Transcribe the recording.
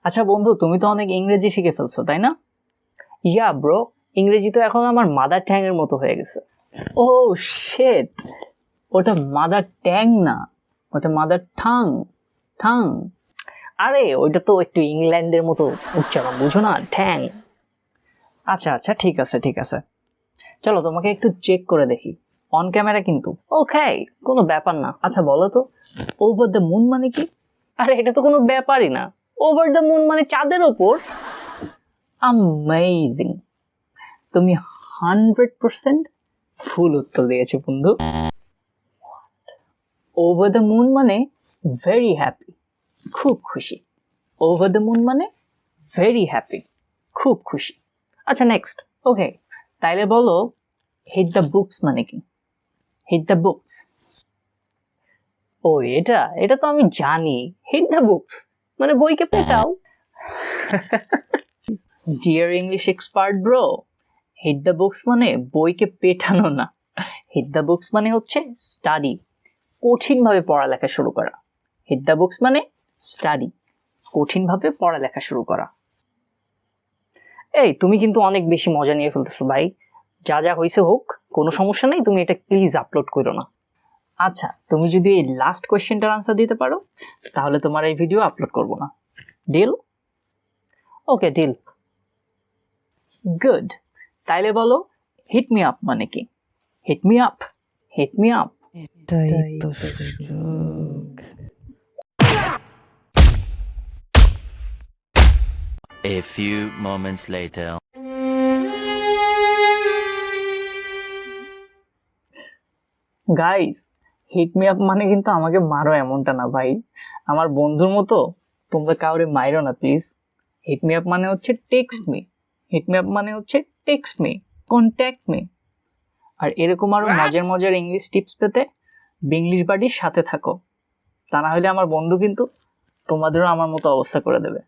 আচ্ছা বন্ধু, তুমি তো অনেক ইংরেজি শিখে ফেলছো তাই না? ইয়া ব্রো, ইংরেজি তো এখন আমার মাদার ট্যাং এর মতো হয়ে গেছে। ও শিট, ওটা মাদার ট্যাং না, ওটা মাদার ঠাং। ঠাং। আরে ওইটা তো একটু ইংল্যান্ডের মতো উচ্চারণ, বুঝো না? ঠ্যাং। আচ্ছা আচ্ছা, ঠিক আছে ঠিক আছে, চলো তোমাকে একটু চেক করে দেখি অন ক্যামেরা কিন্তু। ওকে, কোনো ব্যাপার না। আচ্ছা বলো তো, ওভার দ্য মুন মানে কি? আরে এটা তো কোনো ব্যাপারই না, ওভার দ্য মুন মানে চাঁদের ওপর। অ্যামেজিং, তুমি 100% ফুল উত্তর দিয়েছো বন্ধু। ওভার দ্য মুন মানে ভেরি হ্যাপি, খুব খুশি। ওভার দ্য মুন মানে ভেরি হ্যাপি, খুব খুশি। আচ্ছা নেক্সট। ওকে, তাইলে বলো হিট দ্য বুকস মানে কি? Hit the books. ও এটা এটা তো আমি জানি। হিট দ্য বুকস মানে বইকে পেটাও। Dear English expert bro, hit the books মানে বইকে পেটানো না। হিট দ্য বুকস মানে হচ্ছে স্টাডি, কঠিনভাবে পড়ালেখা শুরু করা। হিট দ্য বুকস মানে স্টাডি, কঠিনভাবে পড়ালেখা শুরু করা। এই তুমি কিন্তু অনেক বেশি মজা নিয়ে ফেলতেছো ভাই। যা যা হয়েছে হোক, কোনো সমস্যা নেই, তুমি এটা প্লিজ আপলোড করো না। আচ্ছা, তুমি যদি এই লাস্ট কোয়েশ্চেনটার আনসার দিতে পারো তাহলে তোমার এই ভিডিও আপলোড করব না। ডিল? Okay deal. গুড। তাইলে বলো হিট মি আপ মানে কি? Hit me up, hit me up. এটাই তো সুযোগ। A few moments later. Guys, hit me up মানে কিন্তু আমাকে মারো এমনটা না ভাই, আমার বন্ধুর মতো তোমরা কাউরে মাইরো না প্লিজ। হিট মি আপ মানে হচ্ছে text me, hit me up মানে হচ্ছে টেক্সট মি, কন্ট্যাক্ট মি। আর এরকম আরো মজার মজার ইংলিশ টিপস পেতে বিংলিশ বাডির সাথে থাকো, তা না হলে আমার বন্ধু কিন্তু তোমাদেরও আমার মতো অবস্থা করে দেবে।